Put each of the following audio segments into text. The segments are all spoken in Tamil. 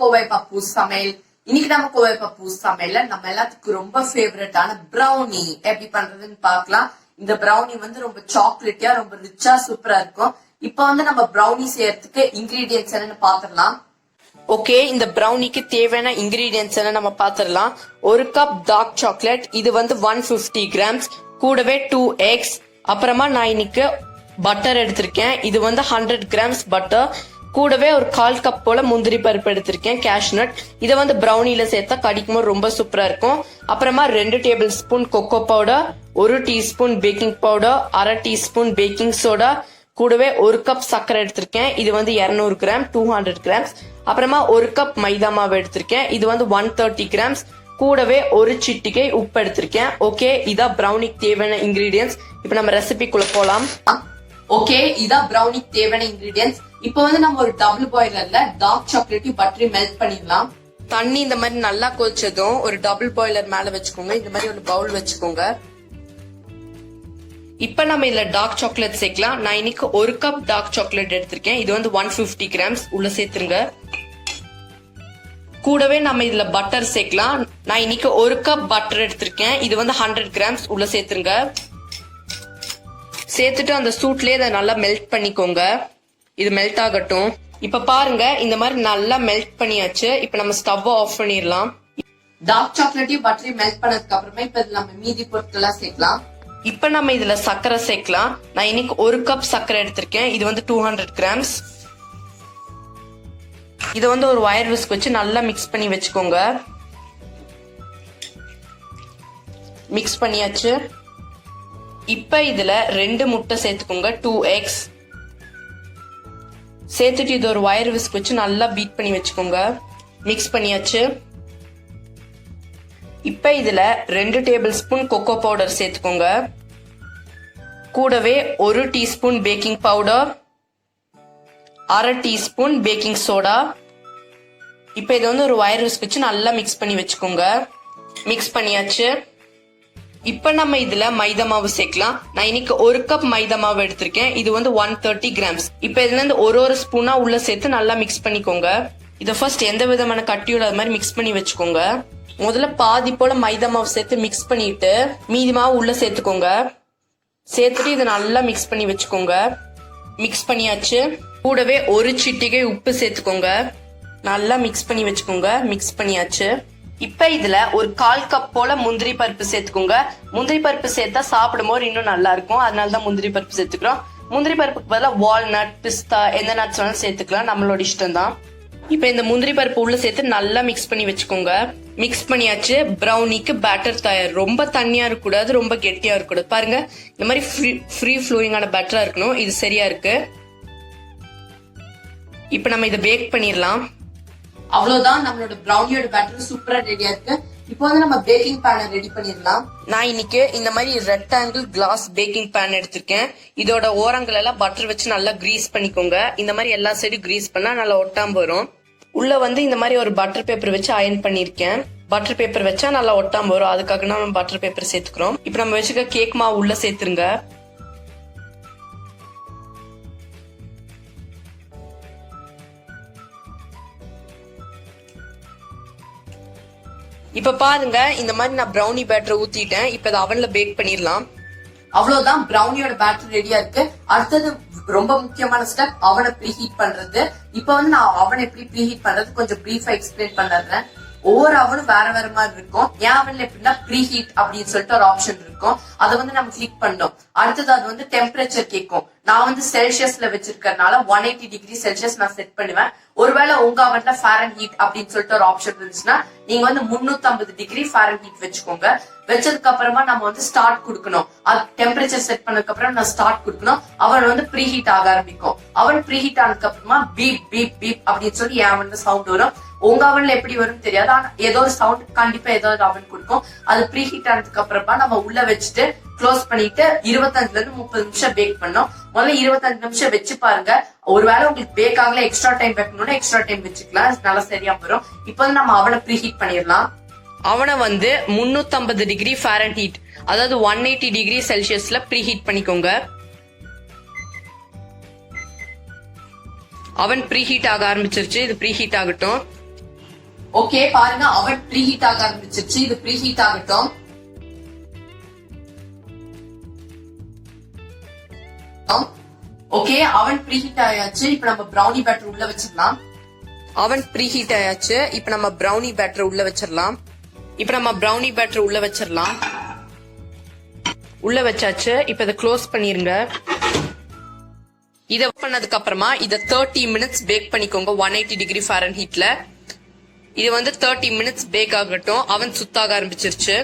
Kovai Papu Samayal. இன்னைக்கு நம்ம கோவை பப்பு சமையல்ல நம்ம எல்லாத்துக்கும் ரொம்ப ஃபேவரட்டான brownie எப்படி பண்றதுன்னு பார்க்கலாம். இந்த brownie வந்து ரொம்ப சாக்லேட்டியா ரொம்ப ரிச்சா சூப்பரா இருக்கும். இப்போ வந்து நம்ம brownie செய்யறதுக்கு இன்கிரிடியன்ட்ஸ் என்னன்னு பாத்துடலாம். ஓகே, இந்த brownieக்கு தேவையான இன்கிரிடியன்ட்ஸ் என்ன நம்ம பாத்துடலாம். ஒரு கப் டார்க் சாக்லேட், இது வந்து 150 கிராம்ஸ், கூடவே 2 eggs. அப்புறமா நான் இன்னைக்கு பட்டர் எடுத்திருக்கேன், இது வந்து 100 கிராம்ஸ் பட்டர். கூடவே ஒரு 1/4 கப் போல முந்திரி பருப்பு எடுத்திருக்கேன், கேஷ்யூ நட். இதை வந்து brownieல சேர்த்தா கடிக்கும் போது ரொம்ப சூப்பரா இருக்கும். அப்புறமா 2 table spoon cocoa powder, 1 teaspoon baking powder, 1/2 teaspoon baking soda, கூடவே 1 கப் சர்க்கரை எடுத்திருக்கேன், இது வந்து 200 கிராம் 200 கிராம்ஸ். அப்புறமா 1 கப் மைதா மாவு எடுத்திருக்கேன், இது வந்து 130 கிராம்ஸ். கூடவே 1 சிட்டிகை உப்பு எடுத்திருக்கேன். ஓகே, இதான் brownieக்கு தேவையான இன்கிரீடியன்ஸ். இப்ப நம்ம ரெசிபிக்குள்ள போலாம். ஓகே, இதான் brownieக்கு தேவையான இன்கிரீடியன்ஸ். இப்போ வந்து நம்ம ஒரு டபுள் பாய்லர்ல டார்க் சாக்லேட்டையும் பட்டரையும் மெல்ட் பண்ணிடலாம். தண்ணி இந்த மாதிரி நல்லா கொதிச்சதும் ஒரு டபுள் பாய்லர் மேல வச்சுக்கோங்க, இந்த மாதிரி ஒரு பவுல் வச்சுக்கோங்க. இப்ப நம்ம இதுல டார்க் சாக்லேட் சேர்க்கலாம். நான் இன்னைக்கு 1 கப் டார்க் சாக்லேட் எடுத்திருக்கேன், இது வந்து 150 கிராம்ஸ் உள்ள சேர்த்துருங்க. கூடவே நம்ம இதுல பட்டர் சேர்க்கலாம். நான் இன்னைக்கு 1 கப் பட்டர் எடுத்திருக்கேன், இது வந்து 100 கிராம்ஸ் உள்ள சேர்த்துருங்க. சேர்த்துட்டு அந்த சூட்லயே இதை நல்லா மெல்ட் பண்ணிக்கோங்க. இது மெல்ட் ஆகட்டும். இப்ப பாருங்க, இந்த மாதிரி நல்லா மெல்ட் பண்ணியாச்சு. இப்ப நம்ம ஸ்டவ் ஆஃப் பண்ணிடலாம். டார்க் சாக்லேட்டையும் பட்டரையும் மெல்ட் பண்ணதுக்கு அப்புறமா இப்ப நம்ம மீதி பொருட்கள்லாம் சேர்க்கலாம். இப்ப நம்ம இதுல சர்க்கரை சேர்க்கலாம். நான் இன்னைக்கு 1 கப் சர்க்கரை எடுத்திருக்கேன், இது வந்து 200 கிராம்ஸ். இதை வந்து ஒரு வயர் விஸ்க் வச்சு நல்லா மிக்ஸ் பண்ணி வச்சுக்கோங்க. மிக்ஸ் பண்ணியாச்சு. இப்ப இதுல 2 முட்டை சேர்த்துக்கோங்க, 2 eggs சேர்த்துட்டு இது ஒரு வயர் விஸ்க் வச்சு நல்லா பீட் பண்ணி வச்சுக்கோங்க. மிக்ஸ் பண்ணியாச்சு. இப்ப இதுல 2 டேபிள் ஸ்பூன் கொக்கோ பவுடர் சேர்த்துக்கோங்க. கூடவே 1 teaspoon baking powder, 1/2 teaspoon baking soda. இப்ப இதை வந்து ஒரு வயர் விஸ்க் வச்சு நல்லா மிக்ஸ் பண்ணி வச்சுக்கோங்க. மிக்ஸ் பண்ணியாச்சு. இப்ப நம்ம இதுல மைதா மாவு சேர்க்கலாம். நான் இன்னைக்கு 1 கப் மைதா மாவு எடுத்திருக்கேன், இது வந்து 130 கிராம்ஸ். இப்ப இதுல இருந்து ஒரு ஸ்பூனா உள்ள சேர்த்து நல்லா மிக்ஸ் பண்ணிக்கோங்க. இதை ஃபர்ஸ்ட் எந்த விதமான கட்டியோட அது மாதிரி மிக்ஸ் பண்ணி வச்சுக்கோங்க. முதல்ல பாதி போல மைதா மாவு சேர்த்து மிக்ஸ் பண்ணிட்டு மீதி மாவு உள்ள சேர்த்துக்கோங்க. சேர்த்துட்டு இதை நல்லா மிக்ஸ் பண்ணி வச்சுக்கோங்க. மிக்ஸ் பண்ணியாச்சு. கூடவே 1 சிட்டிகை உப்பு சேர்த்துக்கோங்க. நல்லா மிக்ஸ் பண்ணி வச்சுக்கோங்க. மிக்ஸ் பண்ணியாச்சு. இப்ப இதுல ஒரு 1/4 கப் போல முந்திரி பருப்பு சேர்த்துக்கோங்க. முந்திரி பருப்பு சேர்த்தா சாப்பிடும் போது இன்னும் நல்லா இருக்கும், அதனாலதான் முந்திரி பருப்பு சேர்த்துக்கிறோம். முந்திரி பருப்புக்கு பதிலா வால்நட், பிஸ்தா எந்த நட்ஸ் வேணாலும் சேர்த்துக்கலாம், நம்மளோட இஷ்டம் தான். இப்ப இந்த முந்திரி பருப்பு உள்ள சேர்த்து நல்லா மிக்ஸ் பண்ணி வச்சுக்கோங்க. மிக்ஸ் பண்ணியாச்சு. brownieக்கு பேட்டர் தயார். ரொம்ப தண்ணியா இருக்கக்கூடாது, ரொம்ப கெட்டியா இருக்கக்கூடாது. பாருங்க, இந்த மாதிரி ஃப்ரீ ஃப்ளோயிங்கான பேட்டரா இருக்கணும். இது சரியா இருக்கு. இப்ப நம்ம இதை பேக் பண்ணிடலாம். அவ்வளவுதான், நம்மளோட brownieயோட பேட்டர் சூப்பரா ரெடியா இருக்கு. இப்போ வந்து நம்ம பேக்கிங் பேனை ரெடி பண்ணிடலாம். நான் இன்னைக்கு இந்த மாதிரி ரெக்டாங்கிள் கிளாஸ் பேக்கிங் பேன் எடுத்திருக்கேன். இதோட ஓரங்கள் எல்லாம் பட்டர் வச்சு நல்லா கிரீஸ் பண்ணிக்கோங்க. இந்த மாதிரி எல்லா சைடும் கிரீஸ் பண்ணா நல்லா ஒட்டாம வரும். உள்ள வந்து இந்த மாதிரி ஒரு பட்டர் பேப்பர் வச்சு அயன் பண்ணிருக்கேன். பட்டர் பேப்பர் வச்சா நல்லா ஒட்டாம வரும், அதுக்காக நம்ம பட்டர் பேப்பர் சேர்த்துக்கிறோம். இப்ப நம்ம வச்சுக்க கேக் மாவு உள்ள சேர்த்துருங்க. இப்ப பாருங்க, இந்த மாதிரி நான் brownie பேட்டர் ஊத்திட்டேன். இப்ப இதை அவன்ல பேக் பண்ணிடலாம். அவ்வளவுதான், brownieயோட பேட்டர் ரெடியா இருக்கு. அடுத்தது ரொம்ப முக்கியமான ஸ்டெப், அவனை ப்ரீஹீட் பண்றது. இப்ப வந்து நான் அவனை எப்படி ப்ரீஹீட் பண்றது கொஞ்சம் பிரீஃபா எக்ஸ்பிளைன் பண்றேன். ஒவ்வொரு அவனும் வேற வேற மாதிரி இருக்கும். என் அவன்ல எப்படின்னா ப்ரீஹீட் அப்படின்னு சொல்லிட்டு ஒரு ஆப்ஷன் இருக்கும், அதை வந்து நம்ம கிளிக் பண்ணோம். அடுத்தது அது வந்து டெம்பரேச்சர் கேட்கும். நான் வந்து செல்சியஸ்ல வச்சிருக்கறதுனால 180 டிகிரி செல்சியஸ் நான் செட் பண்ணுவேன். ஒருவேளை உங்க அவன்ல ஃபாரன்ஹீட் அப்படின்னு சொல்லிட்டு ஒரு ஆப்ஷன் இருந்துச்சுன்னா நீங்க வந்து 350 டிகிரி ஃபாரன்ஹீட் வச்சுக்கோங்க. வச்சதுக்கு அப்புறமா நம்ம வந்து ஸ்டார்ட் கொடுக்கணும். அது டெம்பரேச்சர் செட் பண்ணதுக்கு அப்புறம் நான் ஸ்டார்ட் கொடுக்கணும். அவன் வந்து ப்ரீஹீட் ஆக ஆரம்பிக்கும். அவன் ப்ரீஹீட் ஆனதுக்கு அப்புறமா பீப் பீப் பீப் அப்படின்னு சொல்லி என் அவன்ல சவுண்ட் வரும். உங்க அவன்ல எப்படி வரும் தெரியாது, ஆனா ஏதோ ஒரு சவுண்ட் கண்டிப்பா ஏதோ ஒரு அவன் கொடுக்கும். அது ப்ரீஹீட் ஆனதுக்கு அப்புறமா நம்ம உள்ள வச்சுட்டு க்ளோஸ் பண்ணிட்டு 25ல இருந்து 30 நிமிஷம் பேக் பண்ணோம். முதல்ல 25 நிமிஷம் வச்சு பாருங்க. ஒருவேளை உங்களுக்கு பேக் ஆகல, எக்ஸ்ட்ரா டைம் வைக்கணும்னா எக்ஸ்ட்ரா டைம் வச்சுக்கலாம், நல்லா சரியா வரும். இப்போ வந்து நம்ம அவனை ப்ரீஹீட் பண்ணிடலாம். அவனை வந்து 350 டிகிரி ஃபாரன்ஹீட், அதாவது 180 டிகிரி செல்சியஸ்ல ப்ரீஹீட் பண்ணிக்கோங்க. அவன் ப்ரீஹீட் ஆக ஆரம்பிச்சிருச்சு. இது ப்ரீஹீட் ஆகட்டும். ஓகே பாருங்க அவன் ப்ரீ ஹீட் ஆக ஆரம்பிச்சிருச்சு. இது ப்ரீ ஹீட் ஆகட்டும். ஓகே அவன் ப்ரீ ஹீட் ஆயாச்சு. இப்ப நம்ம ப்ரௌனி பேட்டர் உள்ள வச்சிடலாம். அவன் ப்ரீ ஹீட் ஆயாச்சு. இப்ப நம்ம ப்ரௌனி பேட்டர் உள்ள வச்சிடலாம். இப்ப நம்ம ப்ரௌனி பேட்டர் உள்ள வச்சிடலாம். உள்ள வச்சாச்சு. இப்ப இதை க்ளோஸ் பண்ணிருங்க. இதை பண்ணதுக்கு அப்புறமா இதை 30 மினிட்ஸ் பேக் பண்ணிக்கோங்க 180 டிகிரி ஃபாரன்ஹீட்ல. இது வந்து 30 மினிட்ஸ் பேக் ஆகட்டும். அவன் சுத்தாக ஆரம்பிச்சிருச்சு.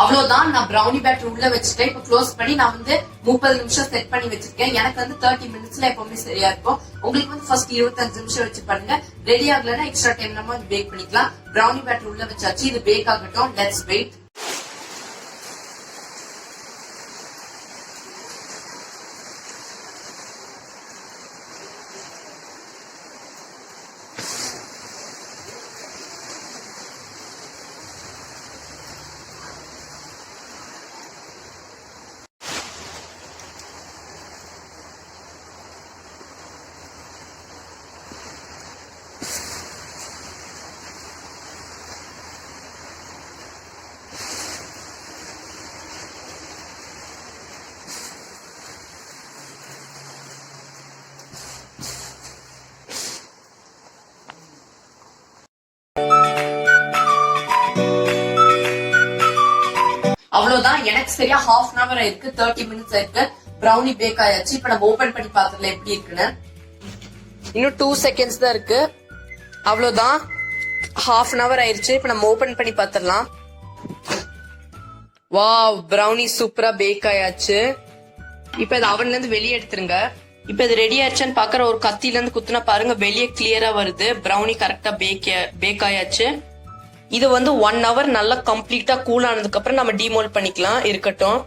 அவ்வளவுதான், நான் ப்ரௌனி பேட்டர் உள்ள வச்சுட்டேன். இப்ப க்ளோஸ் பண்ணி நான் வந்து 30 நிமிஷம் செட் பண்ணி வச்சிருக்கேன். எனக்கு வந்து 30 மினிட்ஸ்ல எப்பவுமே சரியா இருக்கும். உங்களுக்கு வந்து ஃபர்ஸ்ட் 25 நிமிஷம் வச்சு பண்ணுங்க. ரெடி ஆகலன்னா எக்ஸ்ட்ரா டைம் நம்ம பேக் பண்ணிக்கலாம். ப்ரௌனி பேட்டர் உள்ள வச்சாச்சு. இது பேக் ஆகட்டும். Let's wait. அவ்வளவுதான், எனக்கு சரியா ஹாஃப் அன் அவர் ஆயிருக்கு. 30 மினிட்ஸ் ஆயிருக்கு. ப்ரௌனி பேக் ஆயாச்சு. இப்ப நம்ம ஓபன் பண்ணி பாத்துக்கலாம் எப்படி இருக்குன்னு. இன்னும் 2 செகண்ட்ஸ் தான் இருக்கு. அவ்வளவுதான், ஹாஃப் அன் அவர் ஆயிருச்சு. இப்ப நம்ம ஓபன் பண்ணி பாத்துடலாம். வாவ், ப்ரௌனி சூப்பரா பேக் ஆயாச்சு. இப்ப இது அவன்ல இருந்து வெளியே எடுத்துருங்க. இப்ப இது ரெடி ஆயிடுச்சான்னு பாக்குற ஒரு கத்தில இருந்து குத்துனா பாருங்க வெளியே கிளியரா வருது. ப்ரௌனி கரெக்டா பேக் ஆயாச்சு. இது வந்து 1 ஹவர் நல்லா கம்ப்ளீட்டா கூல் ஆனதுக்கு அப்புறம் நம்ம டிமோல்ட் பண்ணிக்கலாம். இருக்கட்டும்.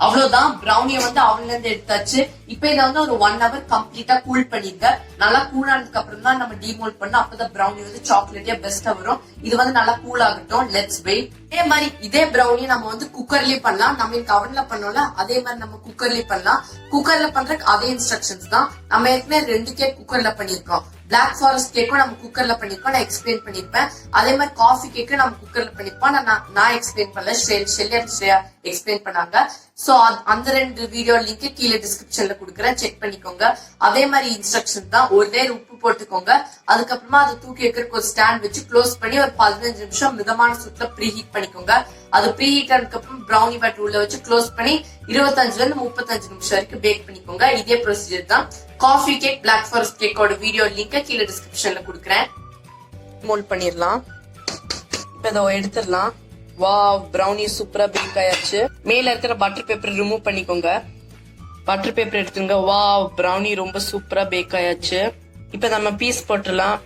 அவ்வளவுதான், ப்ரௌனிய வந்து அவன்ல இருந்து எடுத்தாச்சு. இப்ப இதை வந்து ஒரு 1 ஹவர் கம்ப்ளீட்டா கூல் பண்ணிருக்க. நல்லா கூல் ஆனதுக்கு அப்புறம் தான் நம்ம டிமோல்ட் பண்ணோம். அப்பதான் ப்ரௌனி வந்து சாக்லேட்டியா பெஸ்டா வரும். இது வந்து நல்லா கூல் ஆகட்டும். Let's wait. இதே மாதிரி இதே ப்ரௌனி நம்ம வந்து குக்கர்லயே பண்ணலாம். நம்ம இன்னைக்கு அவன்ல பண்ணோம்ல அதே மாதிரி நம்ம குக்கர்லயே பண்ணலாம். குக்கர்ல பண்றதுக்கு அதே இன்ஸ்ட்ரக்ஷன்ஸ் தான். நம்ம ஏற்கனவே 2 கேக் குக்கர்ல பண்ணிருக்கோம். பிளாக் ஃபாரஸ்ட் கேக்கும் நம்ம குக்கர்ல பண்ணிருப்போம். நான் எக்ஸ்பிளைன் பண்ணிருப்பேன். அதே மாதிரி காஃபி கேக்கும் நம்ம குக்கர்ல பண்ணிருப்போம். நான் எக்ஸ்பிளைன் பண்ணல, ஷெல்லியா எக்ஸ்பிளைன் பண்ணாங்க. சோ அந்த 2 வீடியோ லிங்க் கீழே டிஸ்கிரிப்ஷன்ல கொடுக்குறேன், செக் பண்ணிக்கோங்க. அதே மாதிரி இன்ஸ்ட்ரக்ஷன் தான். ஒரு லேயர் உப்பு போட்டுக்கோங்க. அதுக்கப்புறமா அதை தூக்கி வைக்கிறதுக்கு ஒரு ஸ்டாண்ட் வச்சு க்ளோஸ் பண்ணி ஒரு 15 நிமிஷம் மிதமான சூட்ல ப்ரீ ஹீட் பண்ணிக்கோங்க. அது ப்ரீ ஹீட் ஆனதுக்கு அப்புறம் ப்ரௌனி பேட்டர் உள்ள வச்சு க்ளோஸ் பண்ணி 25ல இருந்து 35 நிமிஷம் வரைக்கும் பேக் பண்ணிக்கோங்க. இதே ப்ரொசீஜர் தான். காஃபி கேக், பிளாக் ஃபாரஸ்ட் கேக்கோட வீடியோ லிங்க் கீழே டிஸ்கிரிப்ஷன்ல கொடுக்குறேன். மோல்ட் பண்ணிடலாம். இப்ப இதை எடுத்துடலாம். வாவ், ப்ரௌனி சூப்பரா பேக் ஆயாச்சு. மேல இருக்கிற பட்டர் பேப்பர் ரிமூவ் பண்ணிக்கோங்க. பட்டர் பேப்பர் எடுத்துங்க. வாவ், ப்ரௌனி ரொம்ப சூப்பரா பேக் ஆயாச்சு. இப்ப நம்ம பீஸ் போட்டுடலாம்.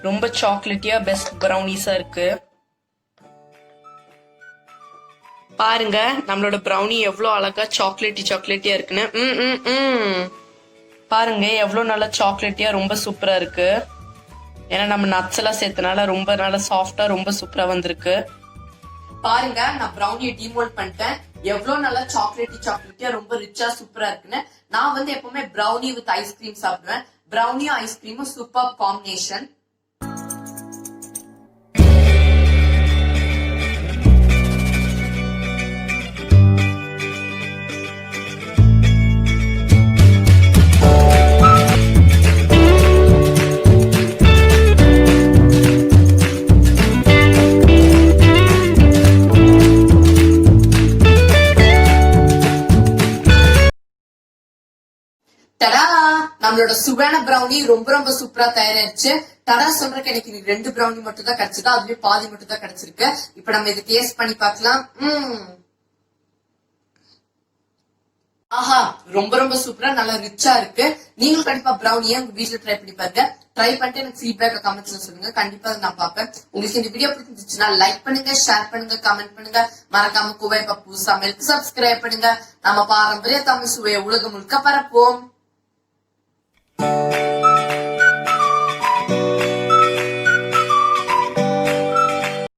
ரொம்ப சாக்லேட்டியா பெஸ்ட் ப்ரௌனிஸா இருக்கு. பாருங்க நம்மளோட ப்ரௌனி எவ்வளவு அழகா சாக்லேட்டியா இருக்குன்னு. பாருங்க எவ்வளவு நல்லா சாக்லேட்டியா ரொம்ப சூப்பரா இருக்கு. ஏன்னா நம்ம நட்ஸ் எல்லாம் சேர்த்தனால ரொம்ப நல்லா சாஃப்டா ரொம்ப சூப்பரா வந்திருக்கு. பாருங்க நான் ப்ரௌனியை டிமோல்ட் பண்ணிட்டேன். எவ்வளவு நல்லா சாக்லேட்டியா ரொம்ப ரிச்சா சூப்பரா இருக்குன்னு. நான் வந்து எப்பவுமே ப்ரௌனி வித் ஐஸ்கிரீம் சாப்பிடுவேன். ப்ரௌனியும் ஐஸ்கிரீமும் சூப்பர் காம்பினேஷன். நம்மளோட சுவையான ப்ரௌனி ரொம்ப சூப்பரா தயாரிச்சு. தடா சொல்றதுக்கு எனக்கு 2 ப்ரௌனி மட்டும் தான் கிடைச்சது. அதுலயே பாதி மட்டும் தான் கிடைச்சிருக்கு. இப்ப நம்ம இதை டேஸ்ட் பண்ணி பார்க்கலாம். ஆஹா, ரொம்ப சூப்பரா நல்லா ரிச்சா இருக்கு. நீங்களும் கண்டிப்பா ப்ரௌனியை உங்க வீட்டுல ட்ரை பண்ணி பாருங்க. ட்ரை பண்ணிட்டு எனக்கு ஃபீட்பேக் கமெண்ட்ஸ்ல சொல்லுங்க. கண்டிப்பா நான் பாப்பேன். உங்களுக்கு இந்த வீடியோ பிடிச்சிருந்துச்சுன்னா லைக் பண்ணுங்க, ஷேர் பண்ணுங்க, கமெண்ட் பண்ணுங்க. மறக்காம குவை பப்பு சமையலுக்கு சப்ஸ்கிரைப் பண்ணுங்க. நம்ம பாரம்பரிய தமிழ் சுவையை உலகம் முழுக்க பரப்போம்.